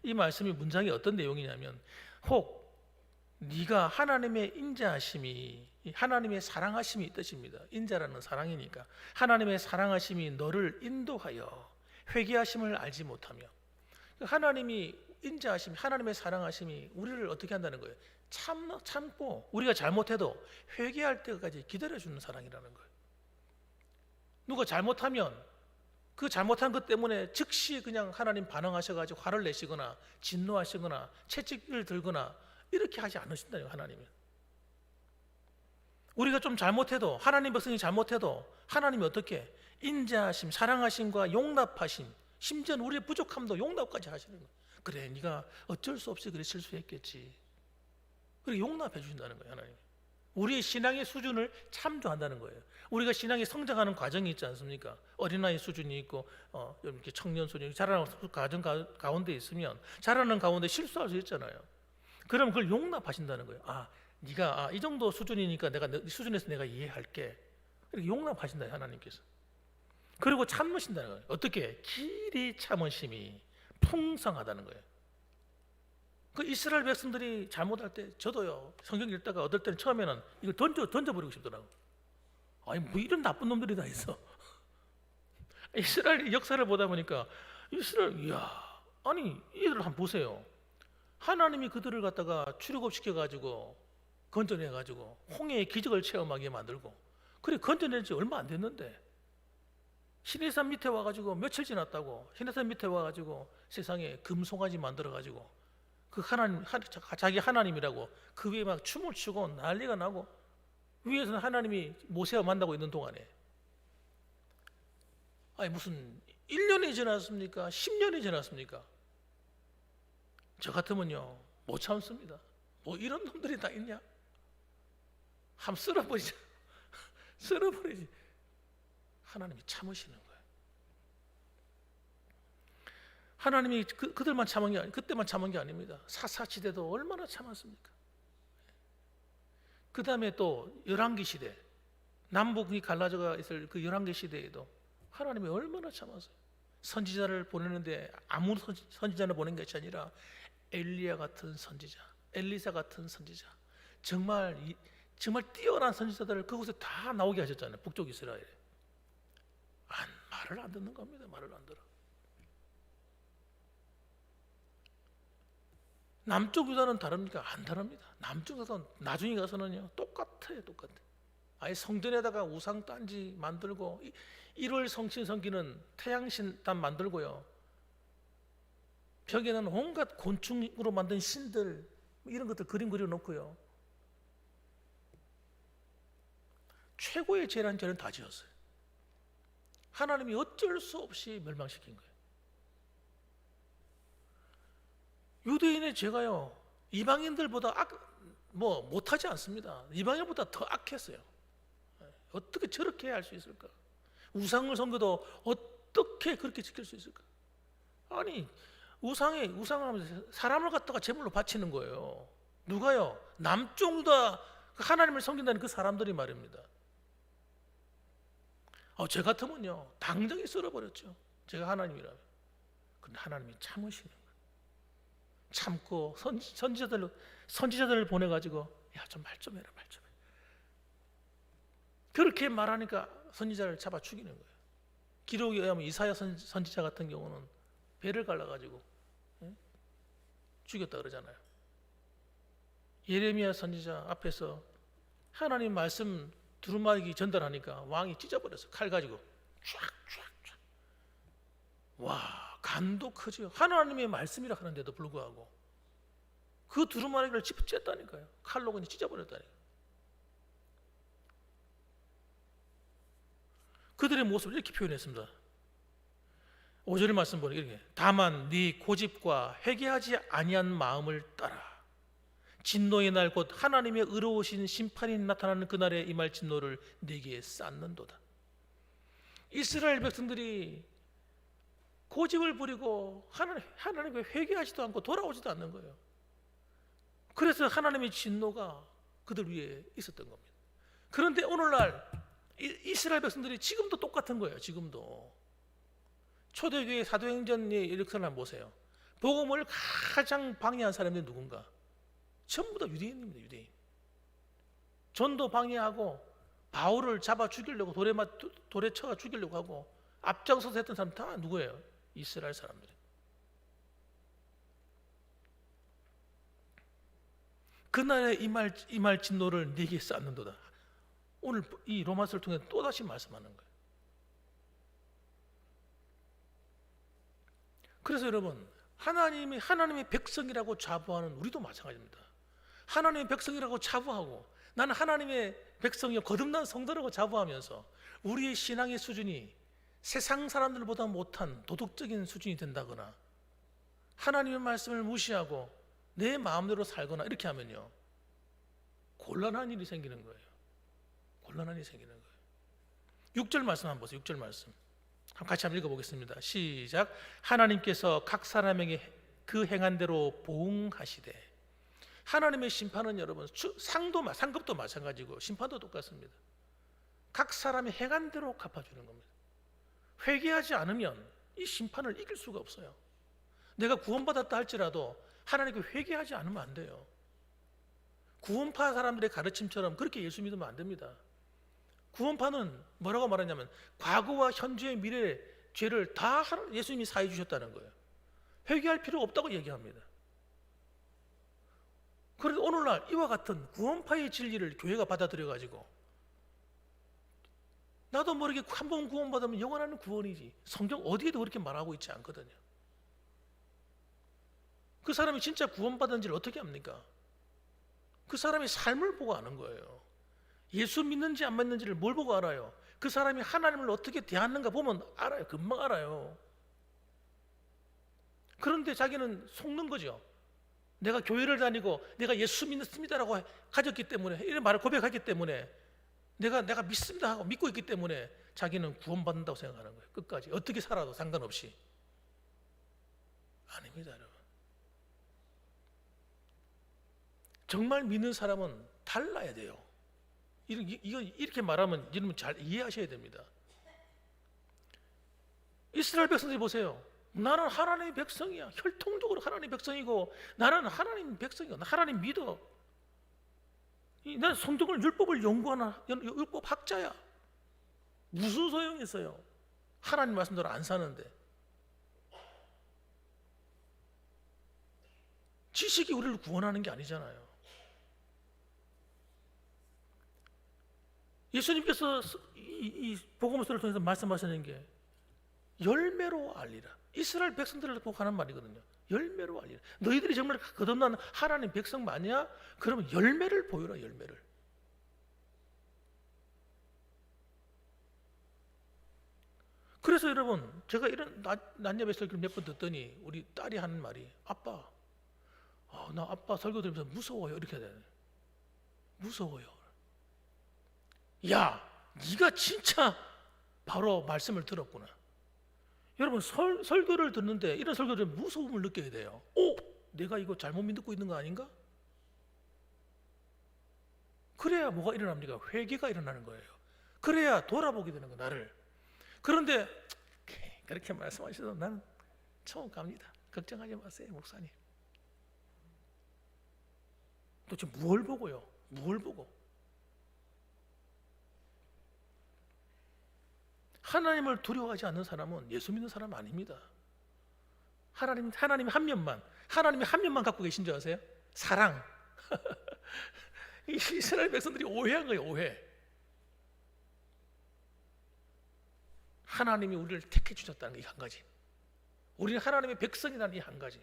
이 말씀이 문장이 어떤 내용이냐면, 혹 네가 하나님의 인자하심이, 하나님의 사랑하심이 뜻입니다. 인자라는 사랑이니까 하나님의 사랑하심이 너를 인도하여 회개하심을 알지 못하며, 하나님이 인자하심, 하나님의 사랑하심이 우리를 어떻게 한다는 거예요? 참고 우리가 잘못해도 회개할 때까지 기다려주는 사랑이라는 거예요. 누가 잘못하면 그 잘못한 것 때문에 즉시 그냥 하나님 반응하셔가지고 화를 내시거나 진노하시거나 채찍을 들거나 이렇게 하지 않으신다요. 하나님은 우리가 좀 잘못해도, 하나님 백성이 잘못해도 하나님이 어떻게 인자하심, 사랑하심과 용납하심, 심지어는 우리의 부족함도 용납까지 하시는 거예요. 그래 네가 어쩔 수 없이 그래 실수했겠지, 그렇게 용납해 주신다는 거예요. 하나님 우리의 신앙의 수준을 참조한다는 거예요. 우리가 신앙이 성장하는 과정이 있지 않습니까? 어린아이 수준이 있고 이렇게 청년 수준이, 자라는 과정 가운데 있으면 자라는 가운데 실수할 수 있잖아요. 그럼 그걸 용납하신다는 거예요. 네가 이 정도 수준이니까 내가 이 수준에서 내가 이해할게, 이렇게 용납하신다 하나님께서. 그리고 참으신다는 거예요. 어떻게? 길이 참으심이 풍성하다는 거예요. 그 이스라엘 백성들이 잘못할 때 저도요, 성경 읽다가 어떨 때는 처음에는 이걸 던져버리고 싶더라고. 아니 뭐 이런 나쁜 놈들이 다 있어. 이스라엘 역사를 보다 보니까 아니 이들을 한번 보세요. 하나님이 그들을 갖다가 출애굽시켜가지고 건져내가지고 홍해의 기적을 체험하게 만들고, 그래 건져낸 지 얼마 안 됐는데 시내산 밑에 와가지고 며칠 지났다고 시내산 밑에 와가지고 세상에 금송아지 만들어가지고 그 자기 하나님이라고 그 위에 막 춤을 추고 난리가 나고, 위에서는 하나님이 모세와 만나고 있는 동안에 무슨 1년이 지났습니까? 10년이 지났습니까? 저 같으면요 못 참습니다. 뭐 이런 놈들이 다 있냐? 함 쓸어버리자. 쓸어버리지. 하나님이 참으시는 거예요. 하나님이 그들만 참은 게 그때만 참은 게 아닙니다. 사사시대도 얼마나 참았습니까? 그 다음에 또 열왕기 시대, 남북이 갈라져가 있을 그 열왕기 시대에도 하나님이 얼마나 참았어요. 선지자를 보내는데 아무 선지자를 보낸 것이 아니라 엘리야 같은 선지자, 엘리사 같은 선지자, 정말 뛰어난 선지자들을 그곳에 다 나오게 하셨잖아요. 북쪽 이스라엘에. 말을 안 듣는 겁니다. 말을 안 들어. 남쪽 유다는 다릅니까? 안 다릅니다. 남쪽 유다는 나중에 가서는요 똑같아요. 아예 성전에다가 우상 딴지 만들고 1월 성신 성기는 태양신단 만들고요, 벽에는 온갖 곤충으로 만든 신들 이런 것들 그림 그려놓고요, 최고의 죄란 죄는 다 지었어요. 하나님이 어쩔 수 없이 멸망시킨 거예요. 유대인의 죄가요 이방인들보다 못하지 않습니다. 이방인보다 더 악했어요. 어떻게 저렇게 할 수 있을까? 우상을 섬겨도 어떻게 그렇게 지킬 수 있을까? 아니 우상을 하면서 사람을 갖다가 제물로 바치는 거예요. 누가요? 남쪽다 하나님을 섬긴다는 그 사람들이 말입니다. 제 같으면요 당장에 썰어버렸죠. 제가 하나님이라면. 근데 하나님이 참으시는 거예요. 참고 선지자들을 보내가지고 야, 좀 말 좀 해라, 말 좀 해. 그렇게 말하니까 선지자를 잡아 죽이는 거예요. 기록에 의하면 이사야 선지자 같은 경우는 배를 갈라가지고 죽였다 그러잖아요. 예레미야 선지자 앞에서 하나님 말씀 두루마기 전달하니까 왕이 찢어버렸어요. 칼 가지고 쫙쫙쫙. 와, 간도 크죠. 하나님의 말씀이라 하는데도 불구하고 그 두루마기를 찢었다니까요. 칼로 그냥 찢어버렸다니까요. 그들의 모습을 이렇게 표현했습니다. 5절의 말씀 보니 이렇게 다만 네 고집과 회개하지 아니한 마음을 따라 진노의 날 곧 하나님의 의로우신 심판이 나타나는 그날에 임할 진노를 네게 쌓는도다. 이스라엘 백성들이 고집을 부리고 하나님께 회개하지도 않고 돌아오지도 않는 거예요. 그래서 하나님의 진노가 그들 위에 있었던 겁니다. 그런데 오늘날 이스라엘 백성들이 지금도 똑같은 거예요. 지금도 초대교회 사도행전에 이렇게 한번 보세요. 복음을 가장 방해한 사람들이 누군가? 전부 다 유대인입니다. 유대인. 전도 방해하고 바울을 잡아 죽이려고 돌에 쳐가 죽이려고 하고 앞장서서 했던 사람 다 누구예요? 이스라엘 사람들. 그날에 임할 진노를 네게 쌓는도다. 오늘 이 로마서를 통해 또다시 말씀하는 거예요. 그래서 여러분, 하나님의 백성이라고 자부하는 우리도 마찬가지입니다. 하나님의 백성이라고 자부하고 나는 하나님의 백성이요 거듭난 성도라고 자부하면서 우리의 신앙의 수준이 세상 사람들보다 못한 도덕적인 수준이 된다거나 하나님의 말씀을 무시하고 내 마음대로 살거나 이렇게 하면요 곤란한 일이 생기는 거예요. 곤란한 일이 생기는 거예요. 6절 말씀 한번 보세요. 6절 말씀 같이 한번 읽어보겠습니다. 시작. 하나님께서 각 사람에게 그 행한 대로 보응하시되. 하나님의 심판은 여러분 상급도 마찬가지고 심판도 똑같습니다. 각 사람이 행한 대로 갚아주는 겁니다. 회개하지 않으면 이 심판을 이길 수가 없어요. 내가 구원받았다 할지라도 하나님께 회개하지 않으면 안 돼요. 구원파 사람들의 가르침처럼 그렇게 예수 믿으면 안 됩니다. 구원파는 뭐라고 말하냐면 과거와 현재의 미래의 죄를 다 예수님이 사해 주셨다는 거예요. 회개할 필요가 없다고 얘기합니다. 그런데 오늘날 이와 같은 구원파의 진리를 교회가 받아들여가지고 나도 모르게 한 번 구원받으면 영원한 구원이지 성경 어디에도 그렇게 말하고 있지 않거든요. 그 사람이 진짜 구원받은지를 어떻게 압니까? 그 사람의 삶을 보고 아는 거예요. 예수 믿는지 안 믿는지를 뭘 보고 알아요? 그 사람이 하나님을 어떻게 대하는가 보면 알아요. 금방 알아요. 그런데 자기는 속는 거죠. 내가 교회를 다니고 내가 예수 믿습니다라고 가졌기 때문에 이런 말을 고백하기 때문에 내가 믿습니다 하고 믿고 있기 때문에 자기는 구원받는다고 생각하는 거예요. 끝까지 어떻게 살아도 상관없이. 아닙니다, 여러분. 정말 믿는 사람은 달라야 돼요. 이렇게 말하면 여러분 잘 이해하셔야 됩니다. 이스라엘 백성들이 보세요. 나는 하나님의 백성이야. 혈통적으로 하나님의 백성이고 나는 하나님 백성이야. 나 하나님 믿어. 난 성경을 율법을 연구하는 율법 학자야. 무슨 소용이 있어요? 하나님 말씀대로 안 사는데. 지식이 우리를 구원하는 게 아니잖아요. 예수님께서 이 복음서를 통해서 말씀하시는 게 열매로 알리라. 이스라엘 백성들을 꼭 하는 말이거든요. 열매로 알리라. 너희들이 정말 거듭난 하나님 백성 맞냐? 그러면 열매를 보여라. 열매를. 그래서 여러분 제가 이런 낮예배 설교를 몇 번 듣더니 우리 딸이 하는 말이 아빠 나 아빠 설교 들으면서 무서워요. 이렇게 해야 돼. 무서워요. 야, 네가 진짜 바로 말씀을 들었구나. 여러분 설교를 듣는데 이런 설교를 무서움을 느껴야 돼요. 내가 이거 잘못 믿고 있는 거 아닌가? 그래야 뭐가 일어납니까? 회개가 일어나는 거예요. 그래야 돌아보게 되는 거 나를. 그런데 그렇게 말씀하셔도 나는 처음 갑니다. 걱정하지 마세요, 목사님. 도대체 뭘 보고요? 뭘 보고? 하나님을 두려워하지 않는 사람은 예수 믿는 사람 아닙니다. 하나님이 하나님이 한 면만 갖고 계신 줄 아세요? 사랑. 이스라엘 백성들이 오해한 거예요, 오해. 하나님이 우리를 택해 주셨다는 게 한 가지. 우리는 하나님의 백성이라는 게 한 가지.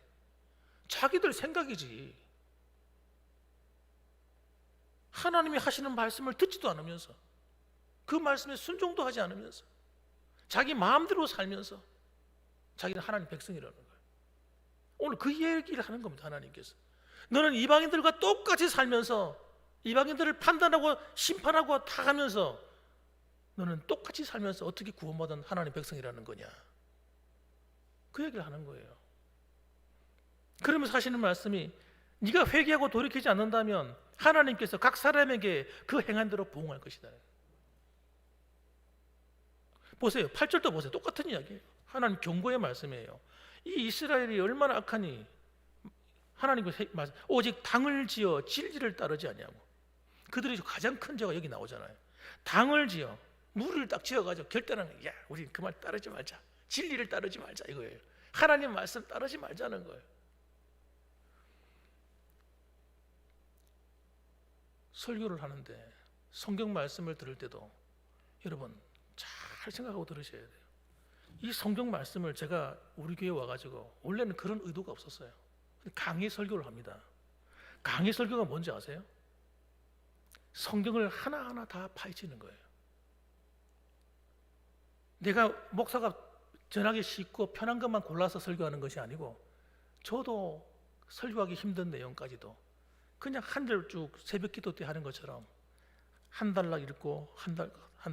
자기들 생각이지. 하나님이 하시는 말씀을 듣지도 않으면서, 그 말씀에 순종도 하지 않으면서, 자기 마음대로 살면서 자기는 하나님 백성이라는 거예요. 오늘 그 얘기를 하는 겁니다. 하나님께서 너는 이방인들과 똑같이 살면서 이방인들을 판단하고 심판하고 다 하면서 너는 똑같이 살면서 어떻게 구원받은 하나님 백성이라는 거냐, 그 얘기를 하는 거예요. 그러면서 하시는 말씀이 네가 회개하고 돌이키지 않는다면 하나님께서 각 사람에게 그 행한 대로 보응할 것이다. 보세요. 8절도 보세요. 똑같은 이야기예요. 하나님 경고의 말씀이에요. 이 이스라엘이 얼마나 악하니 하나님께서 말씀, 오직 당을 지어 진리를 따르지 아니하고. 그들이 가장 큰 죄가 여기 나오잖아요. 당을 지어 물을 딱 지어가지고 결단하는, 야, 우리 그 말 따르지 말자, 진리를 따르지 말자, 이거예요. 하나님 말씀 따르지 말자는 거예요. 설교를 하는데 성경 말씀을 들을 때도 여러분 잘 생각하고 들으셔야 돼요. 이 성경 말씀을 제가 우리 교회에 와가지고, 원래는 그런 의도가 없었어요. 강의 설교를 합니다. 강의 설교가 뭔지 아세요? 성경을 하나하나 다 파헤치는 거예요. 내가 목사가 전하기 쉽고 편한 것만 골라서 설교하는 것이 아니고, 저도 설교하기 힘든 내용까지도 그냥 한 절 쭉 새벽 기도 때 하는 것처럼 한 달락 읽고 한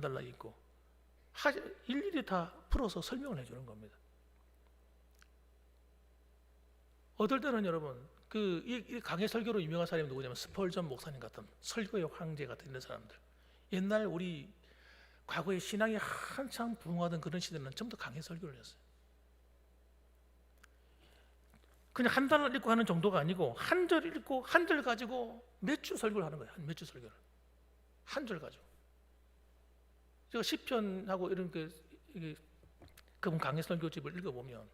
달락 읽고 일일이 다 풀어서 설명을 해주는 겁니다. 어떨 때는 여러분 이 강의 설교로 유명한 사람이 누구냐면 스펄전 목사님 같은 설교의 황제 같은 이런 사람들, 옛날 우리 과거에 신앙이 한창 부흥하던 그런 시대는 전부 다 강의 설교를 했어요. 그냥 한 달 읽고 하는 정도가 아니고 한 절 읽고 한 절 가지고 몇 주 설교를 하는 거예요. 몇 주 설교를 한 절 가지고. 제가 시편하고 이런 그분 강의 설교집을 읽어보면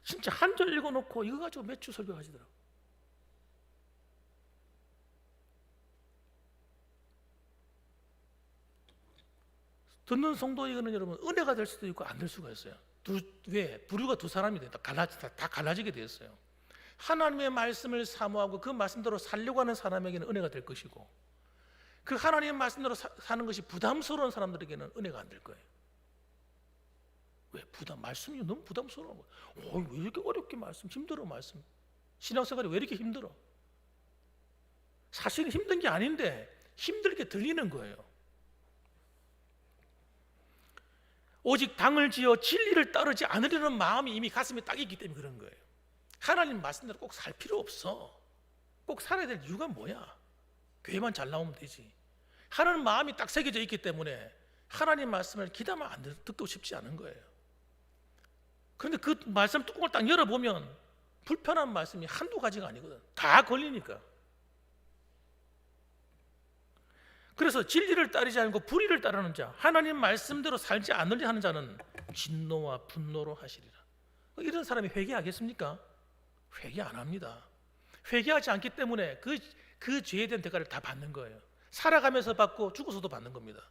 진짜 한 절 읽어놓고 이거 가지고 몇 주 설교하시더라고요. 듣는 성도에게는 여러분 은혜가 될 수도 있고 안 될 수가 있어요. 왜? 부류가 두 사람이 다 갈라지게 되었어요. 하나님의 말씀을 사모하고 그 말씀대로 살려고 하는 사람에게는 은혜가 될 것이고, 그 하나님의 말씀대로 사는 것이 부담스러운 사람들에게는 은혜가 안 될 거예요. 왜? 말씀이 너무 부담스러운 거예요. 왜 이렇게 어렵게 힘들어 말씀. 신앙생활이 왜 이렇게 힘들어? 사실은 힘든 게 아닌데 힘들게 들리는 거예요. 오직 당을 지어 진리를 따르지 않으려는 마음이 이미 가슴에 딱 있기 때문에 그런 거예요. 하나님 말씀대로 꼭 살 필요 없어. 꼭 살아야 될 이유가 뭐야? 교회만 잘 나오면 되지. 하나님 마음이 딱 새겨져 있기 때문에 하나님 말씀을 기다만 안 듣고 싶지 않은 거예요. 그런데 그 말씀 뚜껑을 딱 열어보면 불편한 말씀이 한두 가지가 아니거든. 다 걸리니까. 그래서 진리를 따르지 않고 불의를 따르는 자, 하나님 말씀대로 살지 않으려 하는 자는 진노와 분노로 하시리라. 이런 사람이 회개하겠습니까? 회개 안 합니다. 회개하지 않기 때문에 그 죄에 대한 대가를 다 받는 거예요. 살아가면서 받고 죽어서도 받는 겁니다.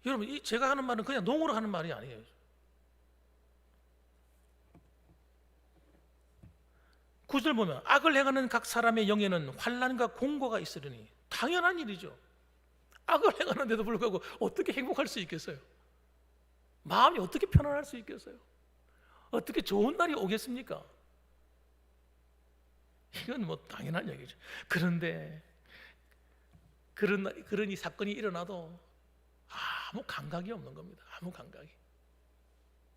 여러분, 제가 하는 말은 그냥 농으로 하는 말이 아니에요. 구절 보면 악을 행하는 각 사람의 영에는 환난과 공고가 있으리니, 당연한 일이죠. 악을 행하는데도 불구하고 어떻게 행복할 수 있겠어요? 마음이 어떻게 편안할 수 있겠어요? 어떻게 좋은 날이 오겠습니까? 이건 뭐 당연한 얘기죠. 그런데 그런 이 사건이 일어나도 아무 감각이 없는 겁니다. 아무 감각이.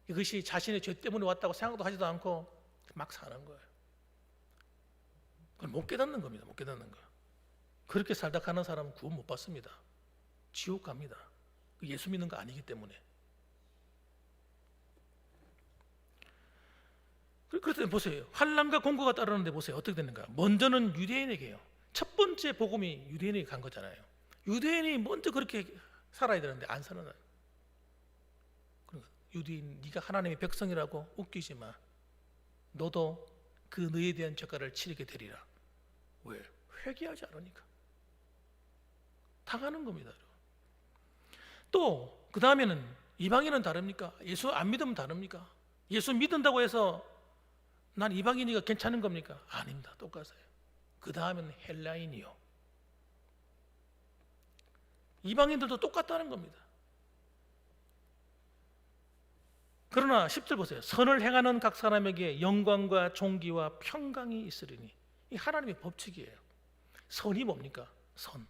이것이 자신의 죄 때문에 왔다고 생각도 하지도 않고 막 사는 거예요. 그걸 못 깨닫는 겁니다. 못 깨닫는 거. 그렇게 살다 가는 사람은 구원 못 받습니다. 지옥 갑니다. 예수 믿는 거 아니기 때문에. 그렇다 보세요. 환난과 공고가 따르는데 보세요. 어떻게 되는가? 먼저는 유대인에게요. 첫 번째 복음이 유대인에게 간 거잖아요. 유대인이 먼저 그렇게 살아야 되는데 안 살아나요. 유대인, 네가 하나님의 백성이라고 웃기지 마. 너도 그 너에 대한 죄가를 치르게 되리라. 왜? 회개하지 않으니까. 당하는 겁니다. 또 그 다음에는 이방인은 다릅니까? 예수 안 믿으면 다릅니까? 예수 믿는다고 해서 난 이방인이가 괜찮은 겁니까? 아닙니다. 똑같아요. 그 다음에는 헬라인이요. 이방인들도 똑같다는 겁니다. 그러나 10절 보세요. 선을 행하는 각 사람에게 영광과 존귀와 평강이 있으리니. 이 하나님의 법칙이에요. 선이 뭡니까? 선.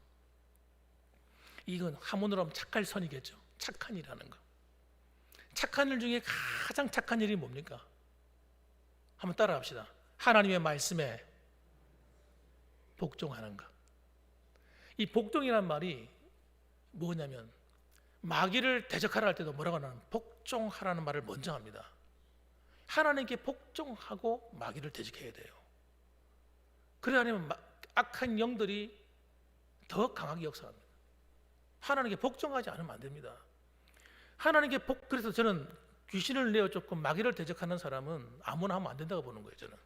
이건 한문으로 하면 착할 선이겠죠. 착한 일하는 거. 착한 일 중에 가장 착한 일이 뭡니까? 한번 따라합시다. 하나님의 말씀에 복종하는 것. 이 복종이란 말이 뭐냐면 마귀를 대적하라 할 때도 뭐라고 하냐면 복종하라는 말을 먼저 합니다. 하나님께 복종하고 마귀를 대적해야 돼요. 그래야 하면 악한 영들이 더 강하게 역사합니다. 하나님께 복종하지 않으면 안 됩니다. 하나님께 그래서 저는 귀신을 내어 쫓고 마귀를 대적하는 사람은 아무나 하면 안 된다고 보는 거예요. 저는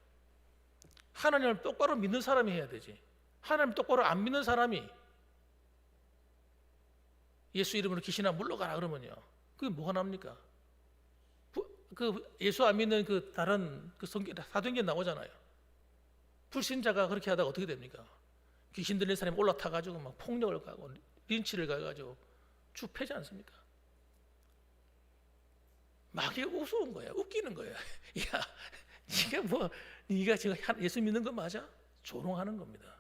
하나님을 똑바로 믿는 사람이 해야 되지. 하나님을 똑바로 안 믿는 사람이 예수 이름으로 귀신아 물러가라 그러면요, 그게 뭐가 납니까? 그 예수 안 믿는 그 다른 그 성경 사도행전 나오잖아요. 불신자가 그렇게 하다가 어떻게 됩니까? 귀신 들린 사람이 올라타 가지고 막 폭력을 가고 린치를 가가지고 쭉 패지 않습니까? 마귀가 우스운 거야. 웃기는 거야. 야, 네가 지금 예수 믿는 거 맞아? 조롱하는 겁니다.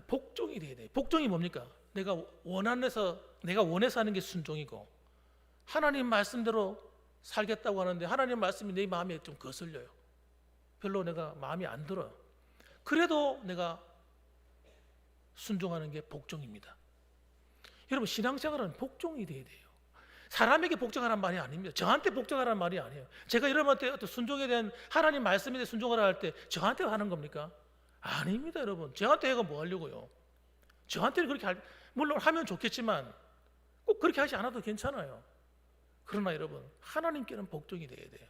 복종이 돼야 돼. 복종이 뭡니까? 내가 원해서 하는 게 순종이고, 하나님 말씀대로 살겠다고 하는데 하나님 말씀이 내 마음에 좀 거슬려요. 별로 내가 마음이 안 들어요. 그래도 내가 순종하는 게 복종입니다. 여러분, 신앙생활은 복종이 돼야 돼요. 사람에게 복종하라는 말이 아닙니다. 저한테 복종하라는 말이 아니에요. 제가 여러분한테 어떤 순종에 대한 하나님 말씀에 대해 순종하라 할 때 저한테 하는 겁니까? 아닙니다. 여러분, 저한테 해가 뭐 하려고요? 저한테는 그렇게 물론 하면 좋겠지만 꼭 그렇게 하지 않아도 괜찮아요. 그러나 여러분, 하나님께는 복종이 돼야 돼요.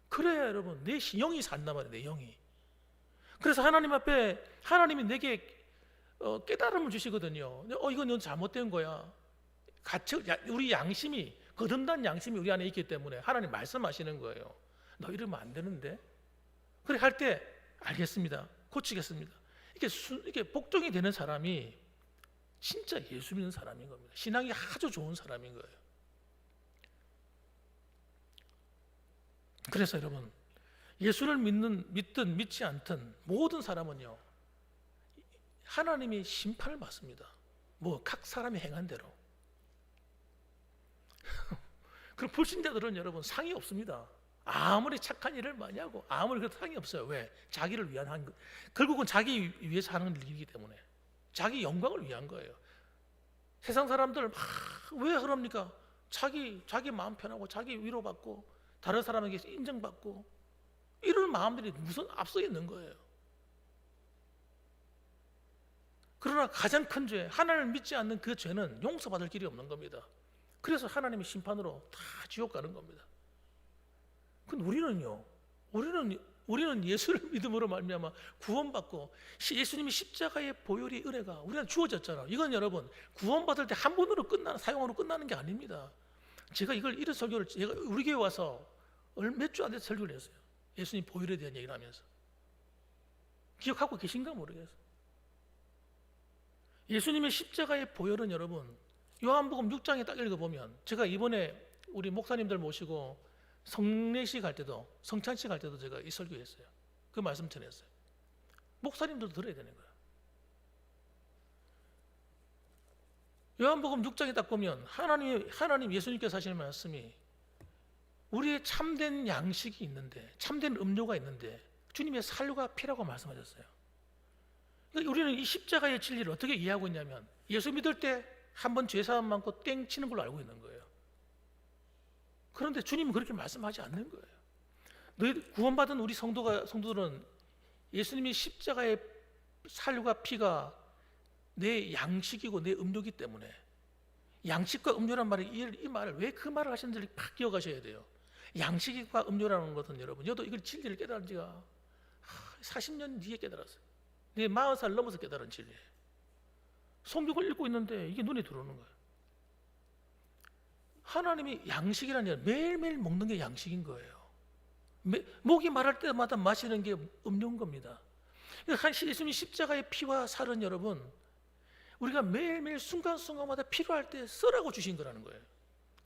그래야 여러분 내 영이 산단 말이에요. 내 영이. 그래서 하나님 앞에 하나님이 내게 깨달음을 주시거든요. 이건 넌 잘못된 거야. 우리 양심이, 거듭난 양심이 우리 안에 있기 때문에 하나님 말씀하시는 거예요. 너 이러면 안 되는데? 그렇게 할 때 알겠습니다. 고치겠습니다. 이게 복종이 되는 사람이 진짜 예수 믿는 사람인 겁니다. 신앙이 아주 좋은 사람인 거예요. 그래서 여러분, 예수를 믿든 믿지 않든 모든 사람은요, 하나님이 심판을 받습니다. 각 사람이 행한 대로. 그럼 불신자들은 여러분 상이 없습니다. 아무리 착한 일을 많이 하고 아무리 그래도 상이 없어요. 왜? 자기를 위한 한 것. 결국은 자기 위해서 하는 일이기 때문에 자기 영광을 위한 거예요. 세상 사람들 왜 그럽니까? 자기 마음 편하고 자기 위로받고 다른 사람에게 인정받고 이런 마음들이 무슨 앞서 있는 거예요. 그러나 가장 큰 죄, 하나님을 믿지 않는 그 죄는 용서받을 길이 없는 겁니다. 그래서 하나님의 심판으로 다 지옥 가는 겁니다. 근데 우리는 예수를 믿음으로 말미암아 구원받고 예수님이 십자가의 보혈의 은혜가 우리한테 주어졌잖아요. 이건 여러분 구원받을 때 한 번으로 사용으로 끝나는 게 아닙니다. 제가 이런 설교를 제가 우리 교회 와서 몇 주 안 돼서 설교를 했어요. 예수님 보혈에 대한 얘기를 하면서. 기억하고 계신가 모르겠어요. 예수님의 십자가의 보혈은 여러분 요한복음 6장에 딱 읽어보면, 제가 이번에 우리 목사님들 모시고 성례식 할 때도, 성찬식 할 때도 제가 이 설교했어요. 그 말씀 전했어요. 목사님들도 들어야 되는 거예요. 요한복음 6장에 딱 보면 하나님 예수님께서 하시는 말씀이 우리의 참된 양식이 있는데, 참된 음료가 있는데 주님의 살과 피라고 말씀하셨어요. 그러니까 우리는 이 십자가의 진리를 어떻게 이해하고 있냐면, 예수 믿을 때 한 번 죄사함 많고 땡 치는 걸로 알고 있는 거예요. 그런데 주님은 그렇게 말씀하지 않는 거예요. 너희 구원받은 우리 성도들은 예수님이 십자가의 살과 피가 내 양식이고 내 음료이기 때문에, 양식과 음료란 말이 이 말을 왜 그 말을 하시는지를 팍 기억하셔야 돼요. 양식과 음료라는 것은 여러분, 저도 이걸 진리를 깨달은 지가 40년 뒤에 깨달았어요. 내 40살 넘어서 깨달은 진리예요. 성경을 읽고 있는데 이게 눈에 들어오는 거예요. 하나님이 양식이라는 게 매일매일 먹는 게 양식인 거예요. 목이 마를 때마다 마시는 게 음료인 겁니다. 예수님 십자가의 피와 살은 여러분, 우리가 매일매일 순간순간마다 필요할 때 쓰라고 주신 거라는 거예요.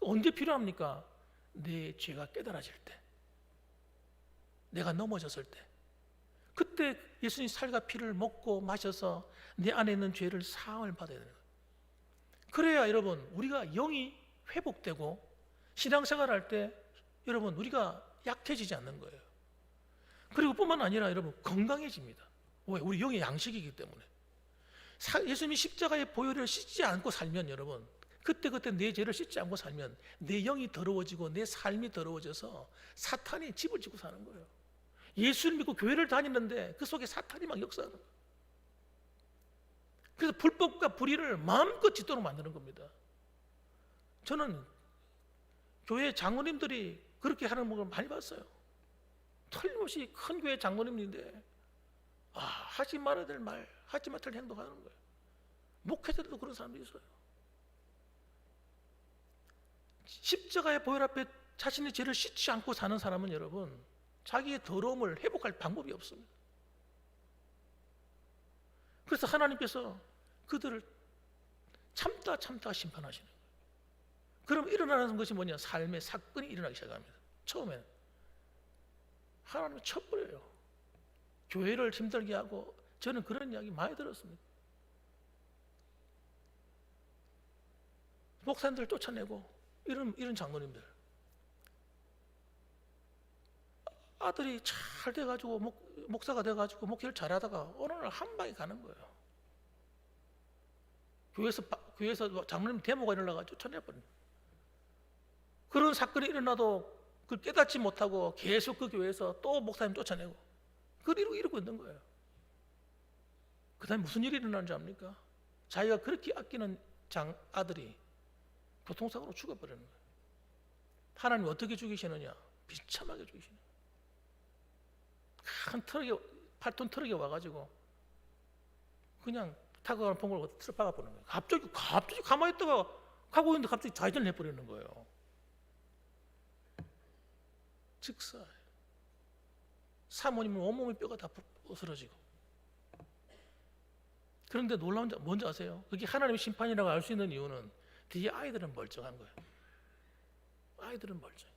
언제 필요합니까? 내 죄가 깨달아질 때, 내가 넘어졌을 때, 그때 예수님 살과 피를 먹고 마셔서 내 안에 있는 죄를 사함을 받아야 되는 거예요. 그래야 여러분, 우리가 영이 회복되고 신앙생활 할 때 여러분, 우리가 약해지지 않는 거예요. 그리고 뿐만 아니라 여러분, 건강해집니다. 왜? 우리 영의 양식이기 때문에. 예수님이 십자가의 보혈을 씻지 않고 살면 여러분, 그때 내 죄를 씻지 않고 살면 내 영이 더러워지고 내 삶이 더러워져서 사탄이 집을 짓고 사는 거예요. 예수를 믿고 교회를 다니는데 그 속에 사탄이 막 역사하는 거예요. 그래서 불법과 불의를 마음껏 짓도록 만드는 겁니다. 저는 교회 장로님들이 그렇게 하는 걸 많이 봤어요. 틀림없이 큰 교회 장로님인데 하지 말아야 될 말, 하지 말아야 될 행동하는 거예요. 목회자들도 그런 사람들이 있어요. 십자가의 보혈 앞에 자신의 죄를 씻지 않고 사는 사람은 여러분, 자기의 더러움을 회복할 방법이 없습니다. 그래서 하나님께서 그들을 참다 심판하시는 거예요. 그럼 일어나는 것이 뭐냐? 삶의 사건이 일어나기 시작합니다. 처음에는 하나님이 쳐버려요. 교회를 힘들게 하고, 저는 그런 이야기 많이 들었습니다. 목사님들 쫓아내고 이런 장로님들, 아들이 잘 돼가지고 목사가 돼가지고 목회를 잘하다가 어느 날 한 방에 가는 거예요. 교회에서 장로님 데모가 일어나가지고 쫓아내버린 거예요. 그런 사건이 일어나도 그걸 깨닫지 못하고 계속 그 교회에서 또 목사님 쫓아내고 그걸 이러고 있는 거예요. 그 다음에 무슨 일이 일어나는지 압니까? 자기가 그렇게 아끼는 아들이 교통사고로 죽어버리는 거예요. 하나님 어떻게 죽이시느냐? 비참하게 죽이시는 거예요. 큰 트럭에, 8톤 트럭에 와가지고 그냥 타고 가는 봉을 트럭 박아버리는 거예요. 갑자기 가만히 있다가 가고 있는데 갑자기 좌회전을 해버리는 거예요. 즉사. 사모님은 온몸의 뼈가 다 부스러지고. 그런데 놀라운 점 뭔지 아세요? 그게 하나님의 심판이라고 알 수 있는 이유는 뒤에 아이들은 멀쩡한 거예요. 아이들은 멀쩡해.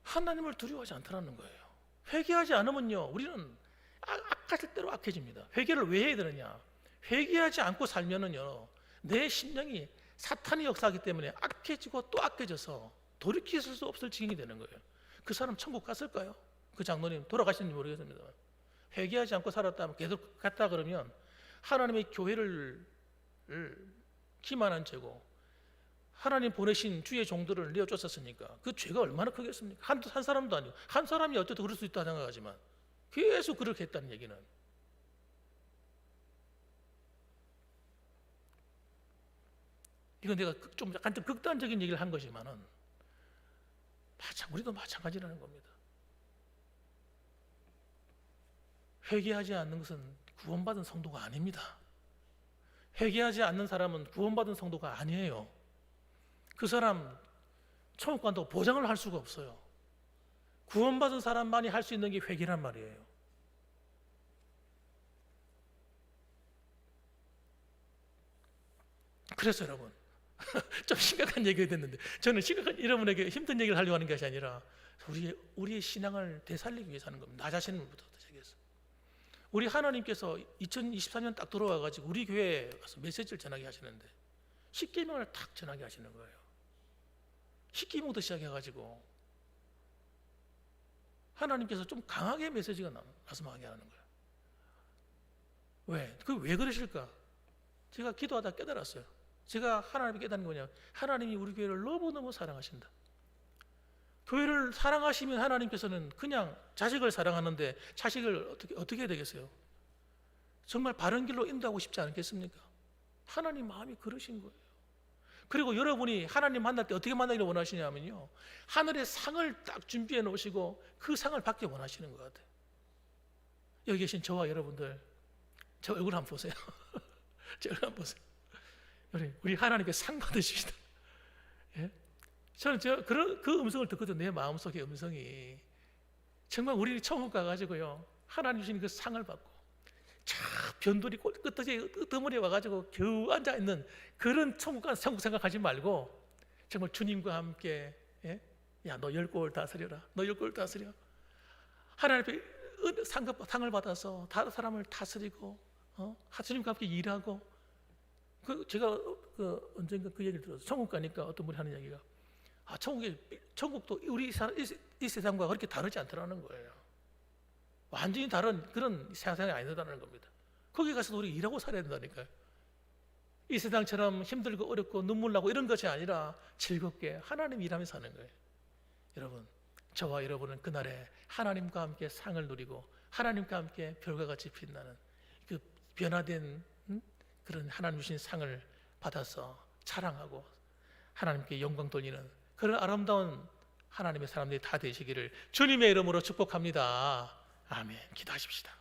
하나님을 두려워하지 않더라는 거예요. 회개하지 않으면요, 우리는 악하실 대로 악해집니다. 회개를 왜 해야 되느냐? 회개하지 않고 살면은요, 내 심령이 사탄이 역사하기 때문에 악해지고 또 악해져서 돌이킬 수 없을 지경이 되는 거예요. 그 사람 천국 갔을까요? 그 장로님 돌아가시는지 모르겠습니다. 회개하지 않고 살았다면, 계속 갔다 그러면 하나님의 교회를 기만한 죄고 하나님 보내신 주의 종들을 내어 쫓았으니까 그 죄가 얼마나 크겠습니까? 한 사람도 아니고, 한 사람이 어쨌든 그럴 수 있다 생각하지만 계속 그렇게 했다는 얘기는, 이건 내가 좀 약간 좀 극단적인 얘기를 한 거지만은 우리도 마찬가지라는 겁니다. 회개하지 않는 것은 구원받은 성도가 아닙니다. 회개하지 않는 사람은 구원받은 성도가 아니에요. 그 사람 천국 간다고 보장을 할 수가 없어요. 구원받은 사람만이 할 수 있는 게 회개란 말이에요. 그래서 여러분, 좀 심각한 얘기가 됐는데, 저는 여러분에게 힘든 얘기를 하려고 하는 것이 아니라 우리의 신앙을 되살리기 위해서 하는 겁니다. 나 자신부터 시작해서. 우리 하나님께서 2024년 딱 들어와가지고 우리 교회에 가서 메시지를 전하게 하시는데 십계명을 탁 전하게 하시는 거예요. 십계명부터 시작해가지고 하나님께서 좀 강하게 메시지가 말씀하게 하는 거예요. 왜? 왜 그러실까? 제가 기도하다 깨달았어요. 제가 하나님이 깨달은 게 뭐냐? 하나님이 우리 교회를 너무너무 사랑하신다. 교회를 사랑하시면 하나님께서는 그냥 자식을 사랑하는데 자식을 어떻게 해야 되겠어요? 정말 바른 길로 인도하고 싶지 않겠습니까? 하나님 마음이 그러신 거예요. 그리고 여러분이 하나님 만날 때 어떻게 만나기를 원하시냐면요, 하늘의 상을 딱 준비해 놓으시고 그 상을 받기 원하시는 것 같아요. 여기 계신 저와 여러분들, 저 얼굴 한번 보세요. 저 얼굴 한번 보세요. 우리 하나님께 상 받으십시다. 예? 저는 그 음성을 듣거든. 내 마음속의 음성이 정말 우리 천국 가가지고요, 하나님 주신 그 상을 받고 저 변두리 끄트머리에 와가지고 겨우 앉아있는 그런 천국 생각하지 말고 정말 주님과 함께, 예? 야, 너 10골 다스려라. 너 10골 다스려. 하나님 앞에 상을 받아서 다른 사람을 다스리고, 주님과 함께 일하고. 제가 언젠가 그 얘기를 들었어요. 천국 가니까 어떤 분이 하는 이야기가, 천국도 우리 이 세상과 그렇게 다르지 않더라는 거예요. 완전히 다른 그런 세상이 아니다라는 겁니다. 거기 가서도 우리 일하고 살아야 된다니까요. 이 세상처럼 힘들고 어렵고 눈물 나고 이런 것이 아니라 즐겁게 하나님 일하면서 사는 거예요. 여러분, 저와 여러분은 그날에 하나님과 함께 상을 누리고 하나님과 함께 별과 같이 빛나는 그 변화된 그런 하나님 주신 상을 받아서 자랑하고 하나님께 영광 돌리는 그런 아름다운 하나님의 사람들이 다 되시기를 주님의 이름으로 축복합니다. 아멘. 기도하십시다.